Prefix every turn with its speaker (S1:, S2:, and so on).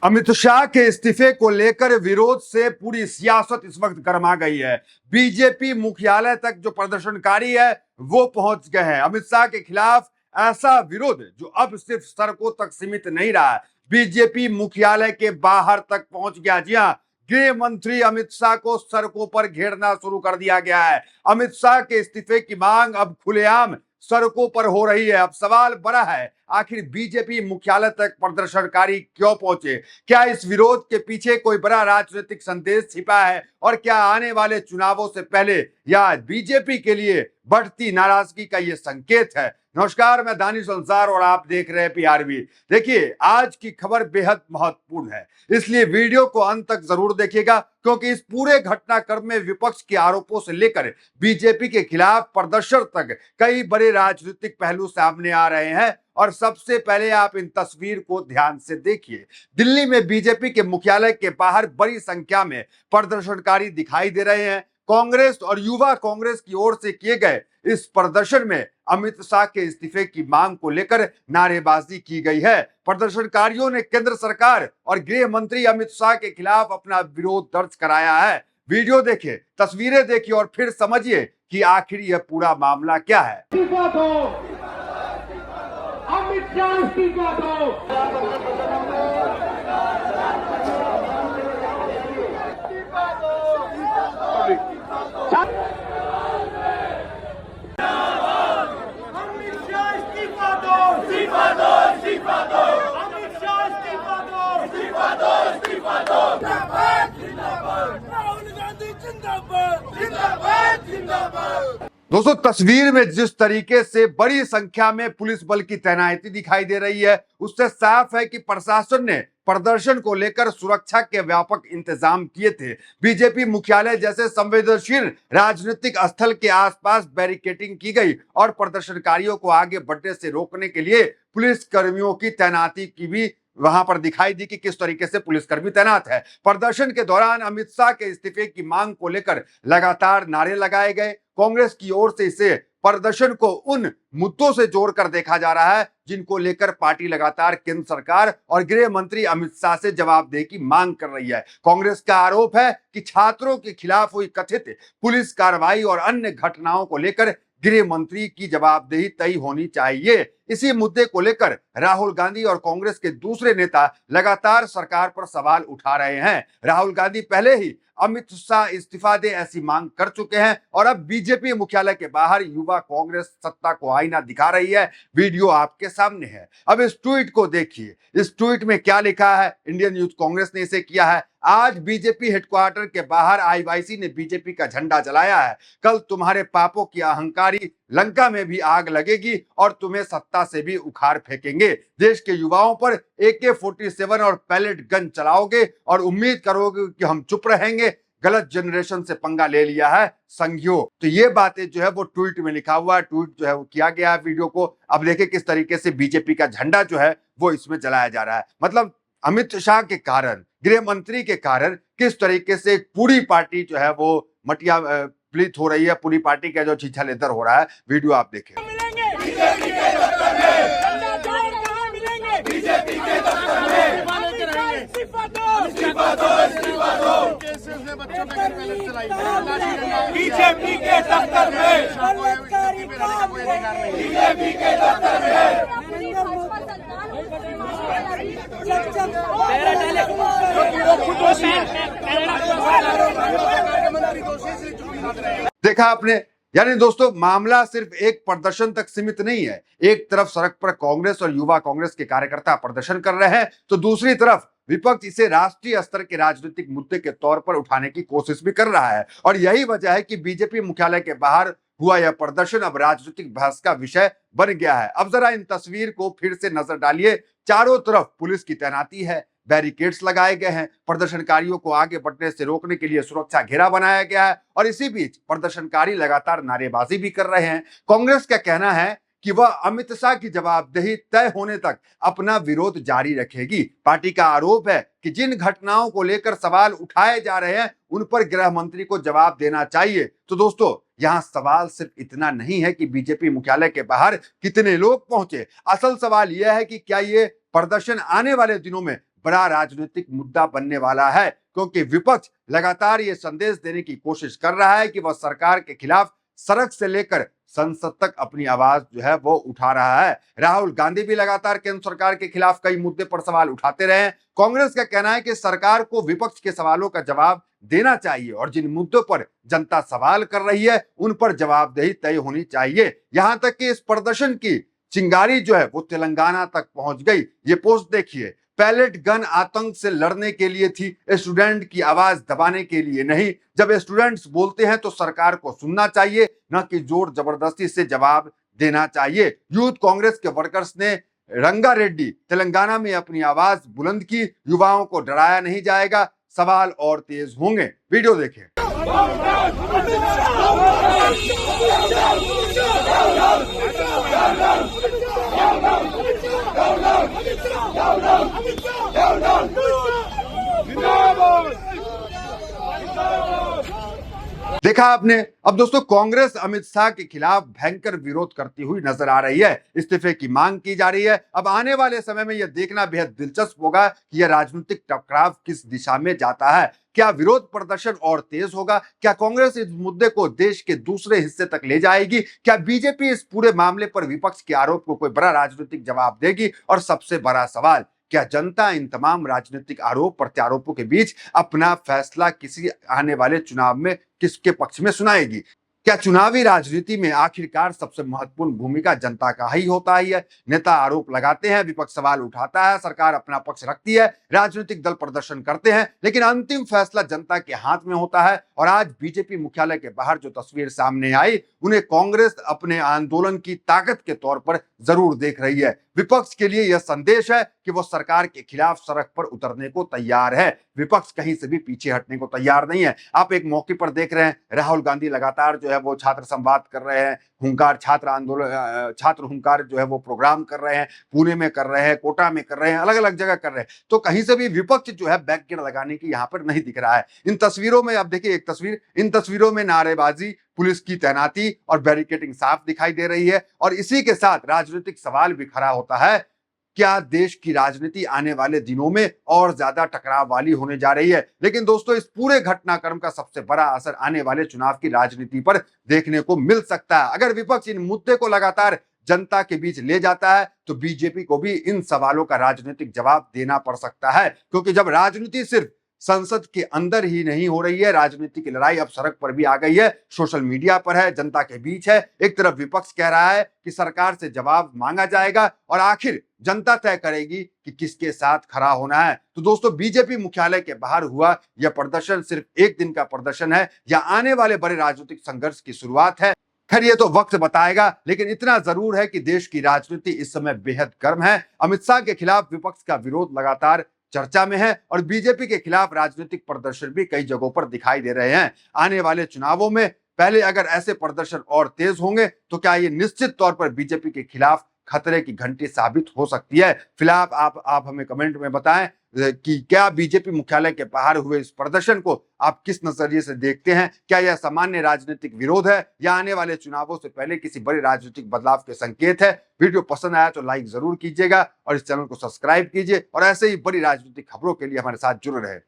S1: अमित शाह के इस्तीफे को लेकर विरोध से पूरी सियासत इस वक्त गर्मा गई है। बीजेपी मुख्यालय तक जो प्रदर्शनकारी है वो पहुंच गए हैं। अमित शाह के खिलाफ ऐसा विरोध जो अब सिर्फ सड़कों तक सीमित नहीं रहा है, बीजेपी मुख्यालय के बाहर तक पहुंच गया। जी हां, गृह मंत्री अमित शाह को सड़कों पर घेरना शुरू कर दिया गया है। अमित शाह के इस्तीफे की मांग अब खुलेआम सड़कों पर हो रही है। अब सवाल बड़ा है, आखिर बीजेपी मुख्यालय तक प्रदर्शनकारी क्यों पहुंचे? क्या इस विरोध के पीछे कोई बड़ा राजनीतिक संदेश छिपा है? और क्या आने वाले चुनावों से पहले या बीजेपी के लिए बढ़ती नाराजगी का यह संकेत है? नमस्कार, मैं दानिश अंसार और आप देख रहे हैं पीआरबी। देखिए, आज की खबर बेहद महत्वपूर्ण है, इसलिए वीडियो को अंत तक जरूर देखिएगा, क्योंकि इस पूरे घटनाक्रम में विपक्ष के आरोपों से लेकर बीजेपी के खिलाफ प्रदर्शन तक कई बड़े राजनीतिक पहलू सामने आ रहे हैं। और सबसे पहले आप इन तस्वीर को ध्यान से देखिए। दिल्ली में बीजेपी के मुख्यालय के बाहर बड़ी संख्या में प्रदर्शनकारी दिखाई दे रहे हैं। कांग्रेस और युवा कांग्रेस की ओर से किए गए इस प्रदर्शन में अमित शाह के इस्तीफे की मांग को लेकर नारेबाजी की गई है। प्रदर्शनकारियों ने केंद्र सरकार और गृह मंत्री अमित शाह के खिलाफ अपना विरोध दर्ज कराया है। वीडियो देखिए, तस्वीरें देखिए और फिर समझिए कि आखिर यह पूरा मामला क्या है।
S2: अमित शाह इस्तीफा दो।
S1: दोस्तों, तस्वीर में जिस तरीके से बड़ी संख्या में पुलिस बल की तैनाती दिखाई दे रही है, उससे साफ है कि प्रशासन ने प्रदर्शन को लेकर सुरक्षा के व्यापक इंतजाम किए थे। बीजेपी मुख्यालय जैसे संवेदनशील राजनीतिक स्थल के आसपास बैरिकेडिंग की गई और प्रदर्शनकारियों को आगे बढ़ने से रोकने के लिए पुलिस कर्मियों की तैनाती की भी वहां पर दिखाई दी कि किस तरीके से पुलिसकर्मी तैनात है। प्रदर्शन के दौरान अमित शाह के इस्तीफे की मांग को लेकर लगातार नारे लगाए गए। कांग्रेस की ओर से इसे प्रदर्शन को उन मुद्दों से जोड़कर देखा जा रहा है जिनको लेकर पार्टी लगातार केंद्र सरकार और गृह मंत्री अमित शाह से जवाबदेही की मांग कर रही है। कांग्रेस का आरोप है कि छात्रों के खिलाफ हुई कथित पुलिस कार्रवाई और अन्य घटनाओं को लेकर गृह मंत्री की जवाबदेही तय होनी चाहिए। इसी मुद्दे को लेकर राहुल गांधी और कांग्रेस के दूसरे नेता लगातार सरकार पर सवाल उठा रहे हैं। राहुल गांधी पहले ही अमित शाह इस्तीफा दे ऐसी मांग कर चुके हैं और अब बीजेपी मुख्यालय के बाहर युवा कांग्रेस सत्ता को आईना दिखा रही है। वीडियो आपके सामने है, अब इस ट्वीट को देखिए। इस ट्वीट में क्या लिखा है? इंडियन यूथ कांग्रेस ने इसे किया है। आज बीजेपी हेडक्वार्टर के बाहर आईवाईसी ने बीजेपी का झंडा जलाया है। कल तुम्हारे पापों की अहंकारी लंका में भी आग लगेगी और तुम्हें सत्ता से भी उखाड़ फेंकेंगे। देश के युवाओं पर AK-47 और पैलेट गन चलाओगे और उम्मीद करोगे कि हम चुप रहेंगे। गलत जनरेशन से पंगा ले लिया है संघियों। तो ये बातें जो है वो ट्वीट में लिखा हुआ है, ट्वीट जो है वो किया गया है। वीडियो को अब देखिए किस तरीके से बीजेपी का झंडा जो है वो इसमें जलाया जा रहा है। मतलब अमित शाह के कारण, गृह मंत्री के कारण किस तरीके से पूरी पार्टी जो है वो मटिया प्लीत हो रही है, पूरी पार्टी का जो छीछा लेदर हो रहा है। वीडियो आप देखें। देखा आपने, यानी दोस्तों मामला सिर्फ एक प्रदर्शन तक सीमित नहीं है। एक तरफ सड़क पर कांग्रेस और युवा कांग्रेस के कार्यकर्ता प्रदर्शन कर रहे हैं, तो दूसरी तरफ विपक्ष इसे राष्ट्रीय स्तर के राजनीतिक मुद्दे के तौर पर उठाने की कोशिश भी कर रहा है। और यही वजह है कि बीजेपी मुख्यालय के बाहर हुआ यह प्रदर्शन अब राजनीतिक बहस का विषय बन गया है। अब जरा इन तस्वीर को फिर से नजर डालिए। चारों तरफ पुलिस की तैनाती है, बैरिकेड्स लगाए गए हैं, प्रदर्शनकारियों को आगे बढ़ने से रोकने के लिए सुरक्षा घेरा बनाया गया है और इसी बीच प्रदर्शनकारी लगातार नारेबाजी भी कर रहे हैं। कांग्रेस का कहना है कि वह अमित शाह की जवाबदेही तय होने तक अपना विरोध जारी रखेगी। पार्टी का आरोप है कि जिन घटनाओं को लेकर सवाल उठाए जा रहे हैं उन पर गृह मंत्री को जवाब देना चाहिए। तो दोस्तों, यहाँ सवाल सिर्फ इतना नहीं है कि बीजेपी मुख्यालय के बाहर कितने लोग पहुंचे। असल सवाल यह है कि क्या ये प्रदर्शन आने वाले दिनों में बड़ा राजनीतिक मुद्दा बनने वाला है, क्योंकि विपक्ष लगातार ये संदेश देने की कोशिश कर रहा है कि वह सरकार के खिलाफ सड़क से लेकर संसद तक अपनी आवाज जो है वो उठा रहा है। राहुल गांधी भी लगातार केंद्र सरकार के खिलाफ कई मुद्दे पर सवाल उठाते रहे हैं। कांग्रेस का कहना है कि सरकार को विपक्ष के सवालों का जवाब देना चाहिए और जिन मुद्दों पर जनता सवाल कर रही है उन पर जवाबदेही तय होनी चाहिए। यहां तक कि इस प्रदर्शन की चिंगारी जो है वो तेलंगाना तक पहुंच गई। ये पोस्ट देखिए, पैलेट गन आतंक से लड़ने के लिए थी, स्टूडेंट की आवाज दबाने के लिए नहीं। जब स्टूडेंट्स बोलते हैं तो सरकार को सुनना चाहिए, न कि जोर जबरदस्ती से जवाब देना चाहिए। यूथ कांग्रेस के वर्कर्स ने रंगारेड्डी तेलंगाना में अपनी आवाज बुलंद की। युवाओं को डराया नहीं जाएगा, सवाल और तेज होंगे। वीडियो देखें। देखा आपने। अब दोस्तों, कांग्रेस अमित शाह के खिलाफ भयंकर विरोध करती हुई नजर आ रही है। इस्तीफे की मांग की जा रही है। अब आने वाले समय में यह देखना बेहद दिलचस्प होगा कि यह राजनीतिक टकराव किस दिशा में जाता है। क्या विरोध प्रदर्शन और तेज होगा? क्या कांग्रेस इस मुद्दे को देश के दूसरे हिस्से तक ले जाएगी? क्या बीजेपी इस पूरे मामले पर विपक्ष के आरोप को कोई बड़ा राजनीतिक जवाब देगी? और सबसे बड़ा सवाल, क्या जनता इन तमाम राजनीतिक आरोप प्रत्यारोपों के बीच अपना फैसला किसी आने वाले चुनाव में किसके पक्ष में सुनाएगी? क्या चुनावी राजनीति में आखिरकार सबसे महत्वपूर्ण भूमिका जनता का ही होता है? नेता आरोप लगाते हैं, विपक्ष सवाल उठाता है, सरकार अपना पक्ष रखती है, राजनीतिक दल प्रदर्शन करते हैं, लेकिन अंतिम फैसला जनता के हाथ में होता है। और आज बीजेपी मुख्यालय के बाहर जो तस्वीर सामने आई, उन्हें कांग्रेस अपने आंदोलन की ताकत के तौर पर जरूर देख रही है। विपक्ष के लिए यह संदेश है कि वो सरकार के खिलाफ सड़क पर उतरने को तैयार है। विपक्ष कहीं से भी पीछे हटने को तैयार नहीं है। आप एक मौके पर देख रहे हैं, राहुल गांधी लगातार जो है वो छात्र संवाद कर रहे हैं, हुंकार छात्र आंदोलन, छात्र हुंकार जो है वो प्रोग्राम कर रहे हैं, पुणे में कर रहे हैं, कोटा में कर रहे हैं, अलग अलग जगह कर रहे हैं। तो कहीं से भी विपक्ष जो है बैकगियर लगाने की यहाँ पर नहीं दिख रहा है। इन तस्वीरों में आप देखिए, एक तस्वीर, इन तस्वीरों में नारेबाजी, पुलिस की तैनाती और बैरिकेडिंग साफ दिखाई दे रही है। और इसी के साथ राजनीतिक सवाल भी खड़ा होता है, क्या देश की राजनीति आने वाले दिनों में और ज्यादा टकराव वाली होने जा रही है? लेकिन दोस्तों, इस पूरे घटनाक्रम का सबसे बड़ा असर आने वाले चुनाव की राजनीति पर देखने को मिल सकता है। अगर विपक्ष इन मुद्दे को लगातार जनता के बीच ले जाता है तो बीजेपी को भी इन सवालों का राजनीतिक जवाब देना पड़ सकता है, क्योंकि जब राजनीति सिर्फ संसद के अंदर ही नहीं हो रही है, राजनीति की लड़ाई अब सड़क पर भी आ गई है, सोशल मीडिया पर है, जनता के बीच है। एक तरफ विपक्ष कह रहा है कि सरकार से जवाब मांगा जाएगा और आखिर जनता तय करेगी कि किसके साथ खड़ा होना है। तो दोस्तों, बीजेपी मुख्यालय के बाहर हुआ यह प्रदर्शन सिर्फ एक दिन का प्रदर्शन है या आने वाले बड़े राजनीतिक संघर्ष की शुरुआत है? खैर, ये तो वक्त बताएगा, लेकिन इतना जरूर है कि देश की राजनीति इस समय बेहद गर्म है। अमित शाह के खिलाफ विपक्ष का विरोध लगातार चर्चा में है और बीजेपी के खिलाफ राजनीतिक प्रदर्शन भी कई जगहों पर दिखाई दे रहे हैं। आने वाले चुनावों में पहले अगर ऐसे प्रदर्शन और तेज होंगे तो क्या ये निश्चित तौर पर बीजेपी के खिलाफ खतरे की घंटी साबित हो सकती है? फिलहाल आप हमें कमेंट में बताएं कि क्या बीजेपी मुख्यालय के बाहर हुए इस प्रदर्शन को आप किस नजरिए से देखते हैं? क्या यह सामान्य राजनीतिक विरोध है या आने वाले चुनावों से पहले किसी बड़े राजनीतिक बदलाव के संकेत है? वीडियो पसंद आया तो लाइक जरूर कीजिएगा और इस चैनल को सब्सक्राइब कीजिए और ऐसे ही बड़ी राजनीतिक खबरों के लिए हमारे साथ जुड़े रहे।